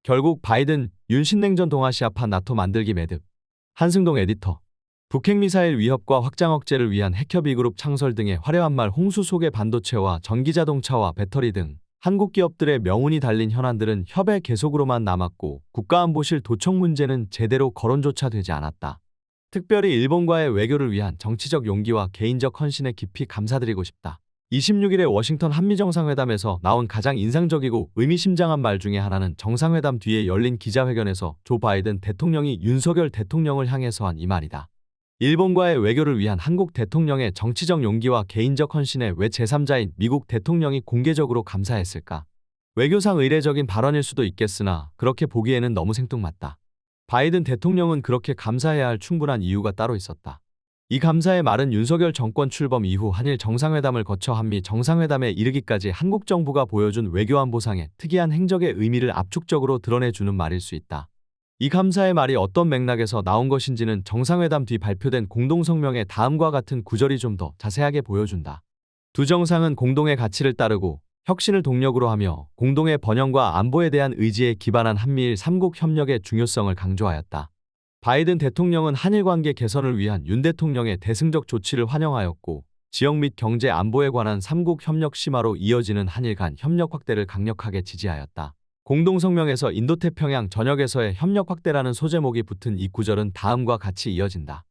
결국 바이든, 윤 신냉전 동아시아판 나토 만들기 매듭. 한승동 에디터. 북핵미사일 위협과 확장 억제를 위한 핵협의그룹 창설 등의 화려한 말 홍수 속의 반도체와 전기자동차와 배터리 등 한국 기업들의 명운이 달린 현안들은 협의 계속으로만 남았고 국가안보실 도청 문제는 제대로 거론조차 되지 않았다. 특별히 일본과의 외교를 위한 정치적 용기와 개인적 헌신에 깊이 감사드리고 싶다. 26일에 워싱턴 한미정상회담에서 나온 가장 인상적이고 의미심장한 말 중에 하나는 정상회담 뒤에 열린 기자회견에서 조 바이든 대통령이 윤석열 대통령을 향해서 한 이 말이다. 일본과의 외교를 위한 한국 대통령의 정치적 용기와 개인적 헌신에 왜 제3자인 미국 대통령이 공개적으로 감사했을까? 외교상 의례적인 발언일 수도 있겠으나 그렇게 보기에는 너무 생뚱맞다. 바이든 대통령은 그렇게 감사해야 할 충분한 이유가 따로 있었다. 이 감사의 말은 윤석열 정권 출범 이후 한일 정상회담을 거쳐 한미 정상회담에 이르기까지 한국 정부가 보여준 외교안보상의 특이한 행적의 의미를 압축적으로 드러내주는 말일 수 있다. 이 감사의 말이 어떤 맥락에서 나온 것인지는 정상회담 뒤 발표된 공동성명의 다음과 같은 구절이 좀 더 자세하게 보여준다. 두 정상은 공동의 가치를 따르고 혁신을 동력으로 하며 공동의 번영과 안보에 대한 의지에 기반한 한미일 3국 협력의 중요성을 강조하였다. 바이든 대통령은 한일 관계 개선을 위한 윤 대통령의 대승적 조치를 환영하였고 지역 및 경제 안보에 관한 3국 협력 심화로 이어지는 한일 간 협력 확대를 강력하게 지지하였다. 공동성명에서 인도태평양 전역에서의 협력 확대라는 소제목이 붙은 이 구절은 다음과 같이 이어진다.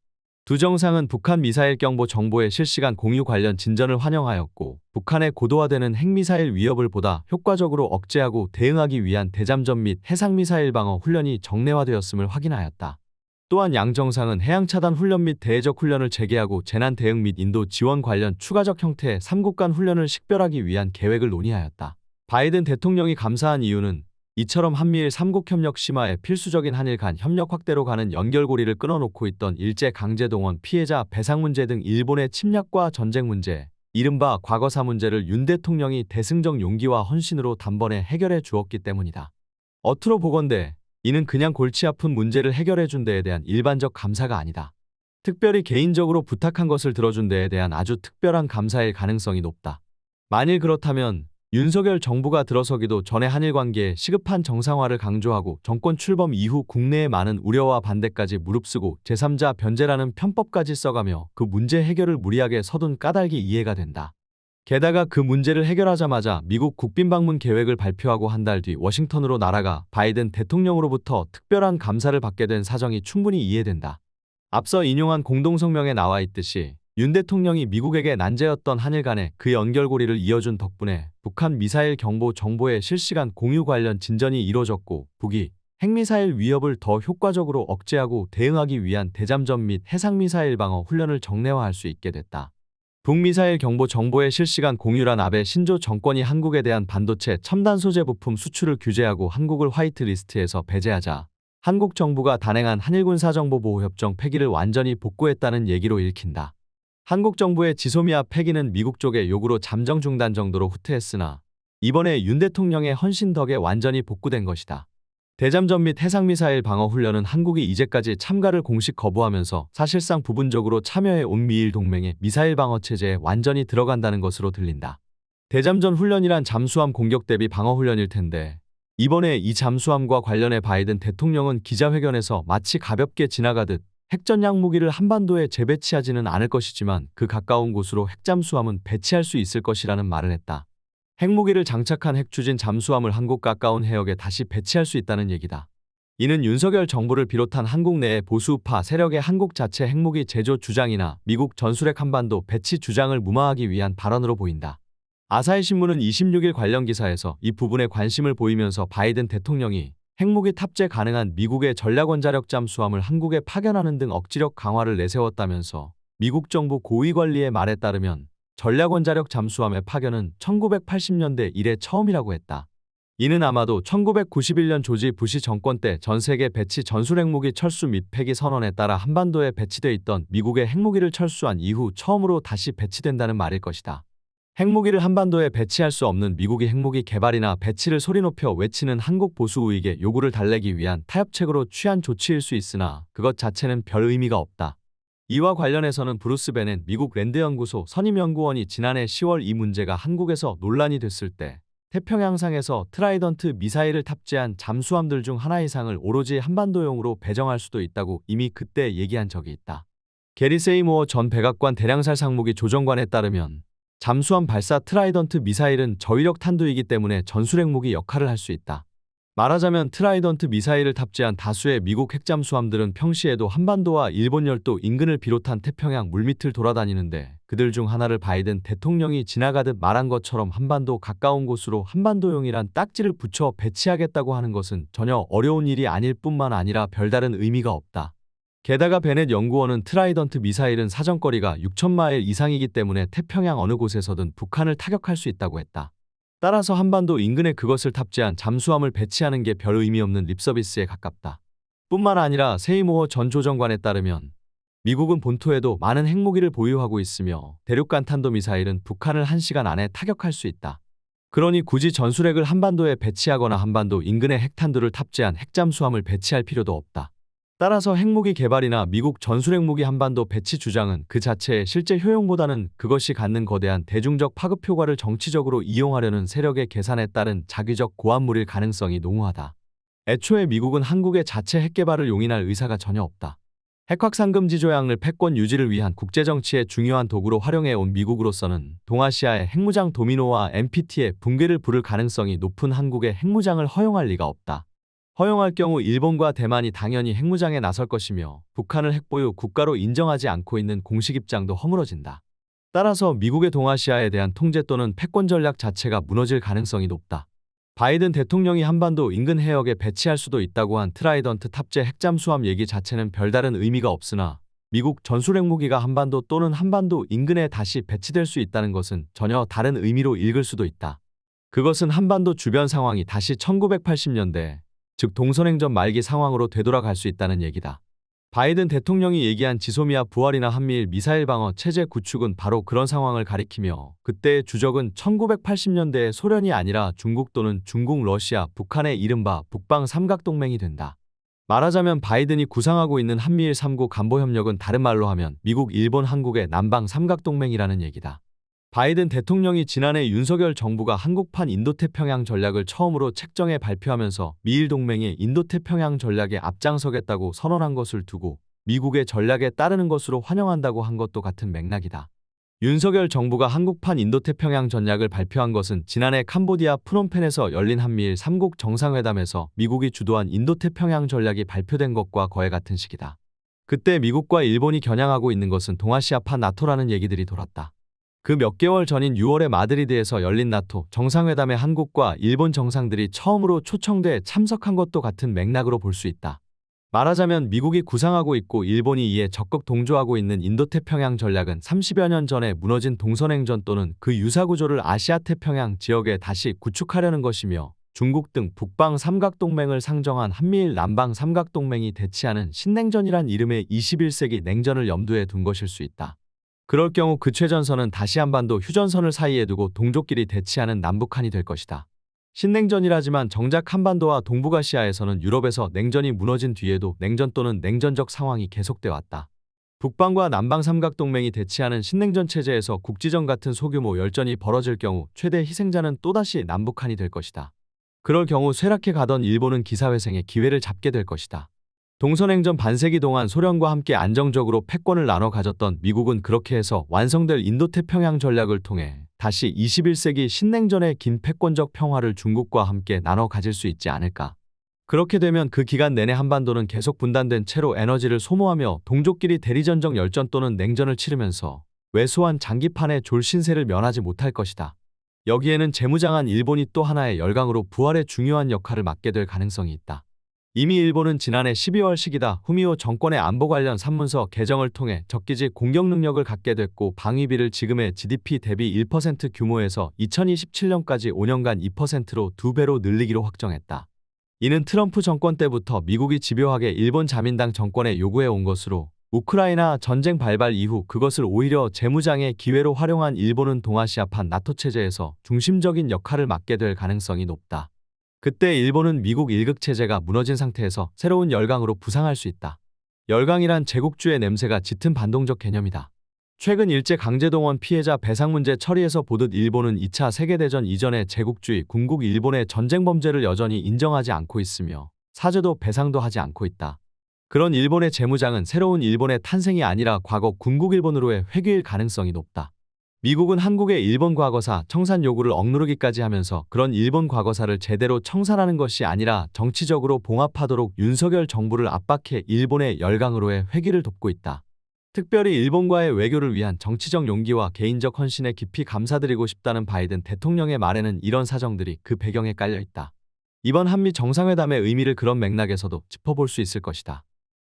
두 정상은 북한 미사일 경보 정보의 실시간 공유 관련 진전을 환영하였고 북한의 고도화되는 핵미사일 위협을 보다 효과적으로 억제하고 대응하기 위한 대잠전 및 해상미사일 방어 훈련이 정례화되었음을 확인하였다. 또한 양 정상은 해양차단 훈련 및 대외적 훈련을 재개하고 재난 대응 및 인도 지원 관련 추가적 형태의 3국 간 훈련을 식별하기 위한 계획을 논의하였다. 바이든 대통령이 감사한 이유는 이처럼 한미일 3국 협력 심화에 필수적인 한일 간 협력 확대로 가는 연결고리를 끊어놓고 있던 일제강제동원 피해자 배상 문제 등 일본의 침략과 전쟁 문제, 이른바 과거사 문제를 윤 대통령이 대승적 용기와 헌신으로 단번에 해결해 주었기 때문이다. 어투로 보건대 이는 그냥 골치 아픈 문제를 해결해 준 데에 대한 일반적 감사가 아니다. 특별히 개인적으로 부탁한 것을 들어준 데에 대한 아주 특별한 감사일 가능성이 높다. 만일 그렇다면 윤석열 정부가 들어서기도 전에 한일 관계의 시급한 정상화를 강조하고 정권 출범 이후 국내의 많은 우려와 반대까지 무릅쓰고 제3자 변제라는 편법까지 써가며 그 문제 해결을 무리하게 서둔 까닭이 이해가 된다. 게다가 그 문제를 해결하자마자 미국 국빈 방문 계획을 발표하고 한 달 뒤 워싱턴으로 날아가 바이든 대통령으로부터 특별한 감사를 받게 된 사정이 충분히 이해된다. 앞서 인용한 공동성명에 나와 있듯이 윤 대통령이 미국에게 난제였던 한일 간의 그 연결고리를 이어준 덕분에 북한 미사일 경보 정보의 실시간 공유 관련 진전이 이뤄졌고 북이 핵미사일 위협을 더 효과적으로 억제하고 대응하기 위한 대잠전 및 해상미사일 방어 훈련을 정례화할 수 있게 됐다. 북미사일 경보 정보의 실시간 공유란 아베 신조 정권이 한국에 대한 반도체 첨단 소재 부품 수출을 규제하고 한국을 화이트리스트에서 배제하자 한국 정부가 단행한 한일군사정보보호협정 폐기를 완전히 복구했다는 얘기로 읽힌다. 한국 정부의 지소미아 폐기는 미국 쪽의 요구로 잠정 중단 정도로 후퇴했으나 이번에 윤 대통령의 헌신 덕에 완전히 복구된 것이다. 대잠전 및 해상미사일 방어 훈련은 한국이 이제까지 참가를 공식 거부하면서 사실상 부분적으로 참여해 온 미일 동맹의 미사일 방어 체제에 완전히 들어간다는 것으로 들린다. 대잠전 훈련이란 잠수함 공격 대비 방어 훈련일 텐데 이번에 이 잠수함과 관련해 바이든 대통령은 기자회견에서 마치 가볍게 지나가듯 핵전략 무기를 한반도에 재배치하지는 않을 것이지만 그 가까운 곳으로 핵잠수함은 배치할 수 있을 것이라는 말을 했다. 핵무기를 장착한 핵추진 잠수함을 한국 가까운 해역에 다시 배치할 수 있다는 얘기다. 이는 윤석열 정부를 비롯한 한국 내의 보수우파 세력의 한국 자체 핵무기 제조 주장이나 미국 전술핵 한반도 배치 주장을 무마하기 위한 발언으로 보인다. 아사히 신문은 26일 관련 기사에서 이 부분에 관심을 보이면서 바이든 대통령이 핵무기 탑재 가능한 미국의 전략원자력 잠수함을 한국에 파견하는 등 억지력 강화를 내세웠다면서 미국 정부 고위 관리의 말에 따르면 전략원자력 잠수함의 파견은 1980년대 이래 처음이라고 했다. 이는 아마도 1991년 조지 부시 정권 때 전 세계 배치 전술핵무기 철수 및 폐기 선언에 따라 한반도에 배치돼 있던 미국의 핵무기를 철수한 이후 처음으로 다시 배치된다는 말일 것이다. 핵무기를 한반도에 배치할 수 없는 미국이 핵무기 개발이나 배치를 소리 높여 외치는 한국 보수 우익의 요구를 달래기 위한 타협책으로 취한 조치일 수 있으나 그것 자체는 별 의미가 없다. 이와 관련해서는 브루스 베넷 미국 랜드연구소 선임연구원이 지난해 10월 이 문제가 한국에서 논란이 됐을 때 태평양상에서 트라이던트 미사일을 탑재한 잠수함들 중 하나 이상을 오로지 한반도용으로 배정할 수도 있다고 이미 그때 얘기한 적이 있다. 게리 세이모어 전 백악관 대량살 상무기 조정관에 따르면 잠수함 발사 트라이던트 미사일은 저위력 탄두이기 때문에 전술핵무기 역할을 할 수 있다. 말하자면 트라이던트 미사일을 탑재한 다수의 미국 핵잠수함들은 평시에도 한반도와 일본 열도 인근을 비롯한 태평양 물밑을 돌아다니는데 그들 중 하나를 바이든 대통령이 지나가듯 말한 것처럼 한반도 가까운 곳으로 한반도용이란 딱지를 붙여 배치하겠다고 하는 것은 전혀 어려운 일이 아닐 뿐만 아니라 별다른 의미가 없다. 게다가 베넷 연구원은 트라이던트 미사일은 사정거리가 6,000마일 이상이기 때문에 태평양 어느 곳에서든 북한을 타격할 수 있다고 했다. 따라서 한반도 인근에 그것을 탑재한 잠수함을 배치하는 게 별 의미 없는 립서비스에 가깝다. 뿐만 아니라 세이모어 전 조정관에 따르면 미국은 본토에도 많은 핵무기를 보유하고 있으며 대륙간 탄도미사일은 북한을 1시간 안에 타격할 수 있다. 그러니 굳이 전술핵을 한반도에 배치하거나 한반도 인근에 핵탄두를 탑재한 핵잠수함을 배치할 필요도 없다. 따라서 핵무기 개발이나 미국 전술핵무기 한반도 배치 주장은 그 자체의 실제 효용보다는 그것이 갖는 거대한 대중적 파급 효과를 정치적으로 이용하려는 세력의 계산에 따른 자기적 고안물일 가능성이 농후하다. 애초에 미국은 한국의 자체 핵개발을 용인할 의사가 전혀 없다. 핵확산금지 조약을 패권 유지를 위한 국제정치의 중요한 도구로 활용해온 미국으로서는 동아시아의 핵무장 도미노와 NPT의 붕괴를 부를 가능성이 높은 한국의 핵무장을 허용할 리가 없다. 허용할 경우 일본과 대만이 당연히 핵무장에 나설 것이며 북한을 핵보유 국가로 인정하지 않고 있는 공식 입장도 허물어진다. 따라서 미국의 동아시아에 대한 통제 또는 패권 전략 자체가 무너질 가능성이 높다. 바이든 대통령이 한반도 인근 해역에 배치할 수도 있다고 한 트라이던트 탑재 핵잠수함 얘기 자체는 별다른 의미가 없으나 미국 전술핵무기가 한반도 또는 한반도 인근에 다시 배치될 수 있다는 것은 전혀 다른 의미로 읽을 수도 있다. 그것은 한반도 주변 상황이 다시 1980년대 즉 동서냉전 말기 상황으로 되돌아갈 수 있다는 얘기다. 바이든 대통령이 얘기한 지소미아 부활이나 한미일 미사일 방어 체제 구축은 바로 그런 상황을 가리키며 그때의 주적은 1980년대의 소련이 아니라 중국 또는 중국, 러시아, 북한의 이른바 북방 삼각동맹이 된다. 말하자면 바이든이 구상하고 있는 한미일 3국 안보협력은 다른 말로 하면 미국, 일본, 한국의 남방 삼각동맹이라는 얘기다. 바이든 대통령이 지난해 윤석열 정부가 한국판 인도태평양 전략을 처음으로 책정해 발표하면서 미일 동맹의 인도태평양 전략에 앞장서겠다고 선언한 것을 두고 미국의 전략에 따르는 것으로 환영한다고 한 것도 같은 맥락이다. 윤석열 정부가 한국판 인도태평양 전략을 발표한 것은 지난해 캄보디아 프놈펜에서 열린 한미일 3국 정상회담에서 미국이 주도한 인도태평양 전략이 발표된 것과 거의 같은 시기다. 그때 미국과 일본이 겨냥하고 있는 것은 동아시아판 나토라는 얘기들이 돌았다. 그 몇 개월 전인 6월에 마드리드에서 열린 나토 정상회담에 한국과 일본 정상들이 처음으로 초청돼 참석한 것도 같은 맥락으로 볼 수 있다. 말하자면 미국이 구상하고 있고 일본이 이에 적극 동조하고 있는 인도태평양 전략은 30여 년 전에 무너진 동서냉전 또는 그 유사구조를 아시아태평양 지역에 다시 구축하려는 것이며 중국 등 북방 삼각동맹을 상정한 한미일 남방 삼각동맹이 대치하는 신냉전이란 이름의 21세기 냉전을 염두에 둔 것일 수 있다. 그럴 경우 그 최전선은 다시 한반도 휴전선을 사이에 두고 동족끼리 대치하는 남북한이 될 것이다. 신냉전이라지만 정작 한반도와 동북아시아에서는 유럽에서 냉전이 무너진 뒤에도 냉전 또는 냉전적 상황이 계속돼 왔다. 북방과 남방 삼각동맹이 대치하는 신냉전 체제에서 국지전 같은 소규모 열전이 벌어질 경우 최대 희생자는 또다시 남북한이 될 것이다. 그럴 경우 쇠락해 가던 일본은 기사회생의 기회를 잡게 될 것이다. 동서냉전 반세기 동안 소련과 함께 안정적으로 패권을 나눠 가졌던 미국은 그렇게 해서 완성될 인도태평양 전략을 통해 다시 21세기 신냉전의 긴 패권적 평화를 중국과 함께 나눠 가질 수 있지 않을까. 그렇게 되면 그 기간 내내 한반도는 계속 분단된 채로 에너지를 소모하며 동족끼리 대리전적 열전 또는 냉전을 치르면서 왜소한 장기판의 졸신세를 면하지 못할 것이다. 여기에는 재무장한 일본이 또 하나의 열강으로 부활의 중요한 역할을 맡게 될 가능성이 있다. 이미 일본은 지난해 12월 시기다 후미오 정권의 안보 관련 산문서 개정을 통해 적기지 공격 능력을 갖게 됐고 방위비를 지금의 GDP 대비 1% 규모에서 2027년까지 5년간 2%로 2배로 늘리기로 확정했다. 이는 트럼프 정권 때부터 미국이 집요하게 일본 자민당 정권에 요구해 온 것으로 우크라이나 전쟁 발발 이후 그것을 오히려 재무장의 기회로 활용한 일본은 동아시아판 나토 체제에서 중심적인 역할을 맡게 될 가능성이 높다. 그때 일본은 미국 일극 체제가 무너진 상태에서 새로운 열강으로 부상할 수 있다. 열강이란 제국주의 냄새가 짙은 반동적 개념이다. 최근 일제강제동원 피해자 배상 문제 처리에서 보듯 일본은 2차 세계대전 이전의 제국주의 군국 일본의 전쟁 범죄를 여전히 인정하지 않고 있으며 사죄도 배상도 하지 않고 있다. 그런 일본의 재무장은 새로운 일본의 탄생이 아니라 과거 군국 일본으로의 회귀일 가능성이 높다. 미국은 한국의 일본 과거사 청산 요구를 억누르기까지 하면서 그런 일본 과거사를 제대로 청산하는 것이 아니라 정치적으로 봉합하도록 윤석열 정부를 압박해 일본의 열강으로의 회귀를 돕고 있다. 특별히 일본과의 외교를 위한 정치적 용기와 개인적 헌신에 깊이 감사드리고 싶다는 바이든 대통령의 말에는 이런 사정들이 그 배경에 깔려 있다. 이번 한미 정상회담의 의미를 그런 맥락에서도 짚어볼 수 있을 것이다.